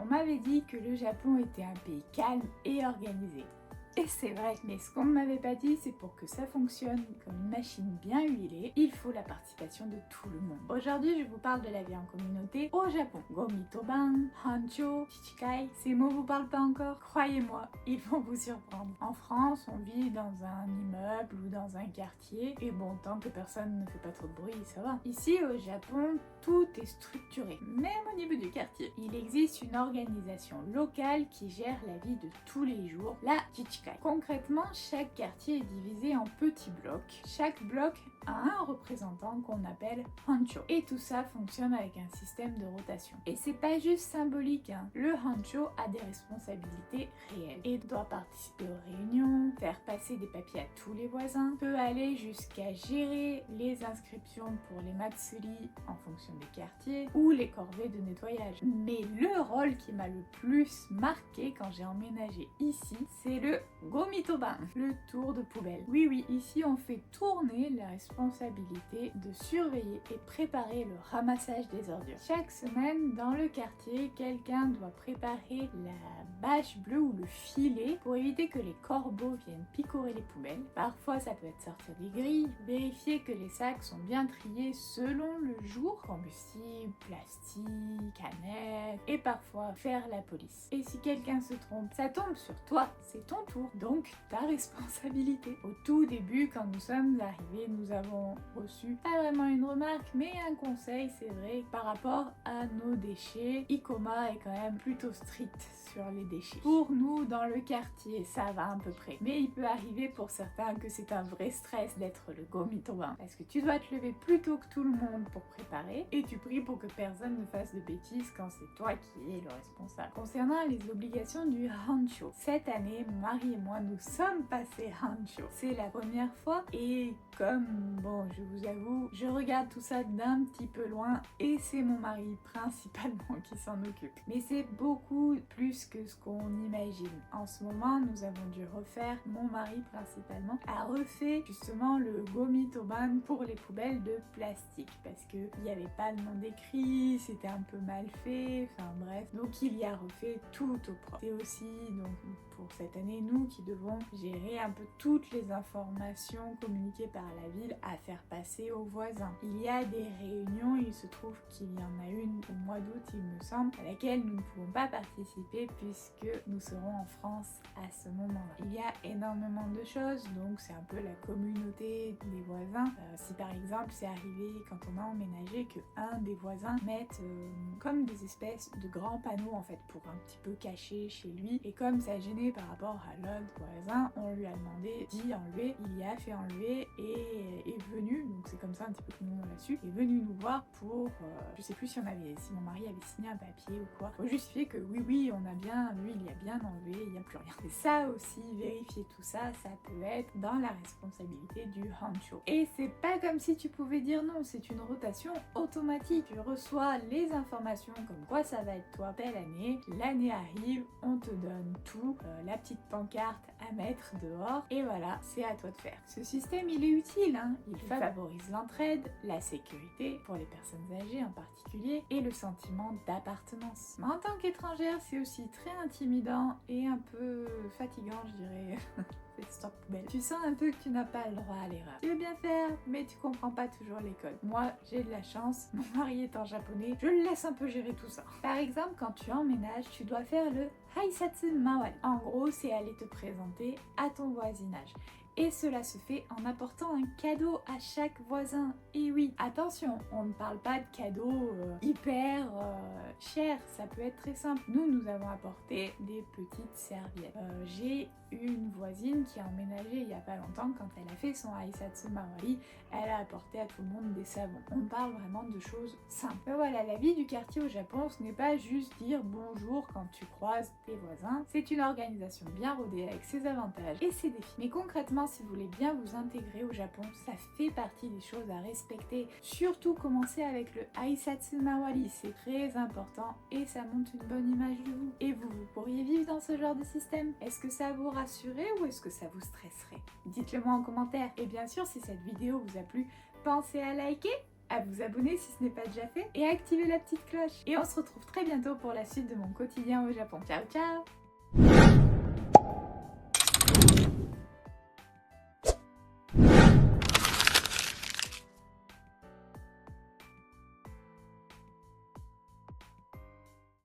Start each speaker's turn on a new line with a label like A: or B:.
A: m'avait dit que le Japon était un pays calme et organisé. Et c'est vrai, mais ce qu'on ne m'avait pas dit, c'est pour que ça fonctionne comme une machine bien huilée, il faut la participation de tout le monde. Aujourd'hui, je vous parle de la vie en communauté au Japon. Gomitoban, Hancho, Chichikai, ces mots vous parlent pas encore? Croyez-moi, ils vont vous surprendre. En France, on vit dans un immeuble ou dans un quartier, et bon, tant que personne ne fait pas trop de bruit, ça va. Ici, au Japon, tout est structuré, même au niveau du quartier. Il existe une organisation locale qui gère la vie de tous les jours, la Chichikai. Concrètement, chaque quartier est divisé en petits blocs. Chaque bloc a un représentant qu'on appelle Hancho. Et tout ça fonctionne avec un système de rotation. Et c'est pas juste symbolique, hein. Le Hancho a des responsabilités réelles et doit participer aux réunions, faire passer des papiers à tous les voisins, peut aller jusqu'à gérer les inscriptions pour les matsuri en fonction des quartiers ou les corvées de nettoyage. Mais le rôle qui m'a le plus marqué quand j'ai emménagé ici, c'est le Gomitoban, le tour de poubelle. Oui, ici on fait tourner la responsabilité de surveiller et préparer le ramassage des ordures. Chaque semaine, dans le quartier, quelqu'un doit préparer la bâche bleue ou le filet pour éviter que les corbeaux viennent picorer les poubelles. Parfois, ça peut être sortir des grilles, vérifier que les sacs sont bien triés selon le jour, combustible, plastique, canettes, et parfois faire la police. Et si quelqu'un se trompe, ça tombe sur toi, c'est ton tour. Donc ta responsabilité. Au tout début, quand nous sommes arrivés, nous avons reçu pas vraiment une remarque, mais un conseil, c'est vrai, par rapport à nos déchets. Ikoma est quand même plutôt strict sur les déchets. Pour nous, dans le quartier, ça va à peu près. Mais il peut arriver pour certains que c'est un vrai stress d'être le Gomitoban. Parce que tu dois te lever plus tôt que tout le monde pour préparer et tu pries pour que personne ne fasse de bêtises quand c'est toi qui es le responsable. Concernant les obligations du Hancho, cette année, Marie et moi, nous sommes passés Hancho. C'est la première fois et comme, bon, je vous avoue, je regarde tout ça d'un petit peu loin et c'est mon mari principalement qui s'en occupe. Mais c'est beaucoup plus que ce qu'on imagine. En ce moment, nous avons dû refaire, mon mari principalement, a refait justement le Gomitoban pour les poubelles de plastique parce que il n'y avait pas le nom écrit, c'était un peu mal fait, enfin bref. Donc il y a refait tout au propre. C'est aussi, donc pour cette année, nous qui devons gérer un peu toutes les informations communiquées par la ville à faire passer aux voisins. Il y a des réunions, il se trouve qu'il y en a une au mois d'août, il me semble, à laquelle nous ne pouvons pas participer puisque nous serons en France à ce moment-là. Il y a énormément de choses, donc c'est un peu la communauté des voisins. Si par exemple c'est arrivé quand on a emménagé que un des voisins mette comme des espèces de grands panneaux en fait pour un petit peu cacher chez lui, et comme ça gênait par rapport à l'autre voisin, on lui a demandé d'y enlever, il y a fait enlever et est venu, donc c'est comme ça un petit peu que nous on l'a su, est venu nous voir pour, je sais plus si mon mari avait signé un papier ou quoi, pour justifier que oui on a bien, lui il y a bien enlevé, il n'y a plus rien. Et ça aussi, vérifier tout ça, ça peut être dans la responsabilité du Hancho. Et c'est pas comme si tu pouvais dire non, c'est une rotation automatique. Tu reçois les informations comme quoi ça va être toi telle année, l'année arrive, on te donne tout, la petite pancarte à mettre dehors et voilà, c'est à toi de faire. Ce système il est utile, hein. Il favorise l'entraide, la sécurité pour les personnes âgées en particulier et le sentiment d'appartenance. Mais en tant qu'étrangère, c'est aussi très intimidant et un peu fatigant, je dirais. Cette histoire de poubelle. Tu sens un peu que tu n'as pas le droit à l'erreur. Tu veux bien faire, mais tu comprends pas toujours les codes. Moi, j'ai de la chance, mon mari étant japonais, je le laisse un peu gérer tout ça. Par exemple, quand tu emménages, tu dois faire le Haisatsu Mawari. En gros, c'est aller te présenter à ton voisinage. Et cela se fait en apportant un cadeau à chaque voisin. Et oui, attention, on ne parle pas de cadeaux hyper chers, ça peut être très simple. Nous avons apporté des petites serviettes. J'ai une voisine qui a emménagé il y a pas longtemps, quand elle a fait son Haisatsu Mawari, elle a apporté à tout le monde des savons. On parle vraiment de choses simples. Mais voilà, la vie du quartier au Japon, ce n'est pas juste dire bonjour quand tu croises tes voisins, c'est une organisation bien rodée avec ses avantages et ses défis. Mais concrètement, si vous voulez bien vous intégrer au Japon, ça fait partie des choses à respecter. Surtout commencer avec le Haisatsu Mawari, c'est très important et ça montre une bonne image de vous. Et vous pourriez vivre dans ce genre de système? Est-ce que ça vous rassurerait ou est-ce que ça vous stresserait? Dites-le moi en commentaire. Et bien sûr, si cette vidéo vous a plu, pensez à liker à vous abonner si ce n'est pas déjà fait et à activer la petite cloche. Et on se retrouve très bientôt pour la suite de mon quotidien au Japon. Ciao ciao!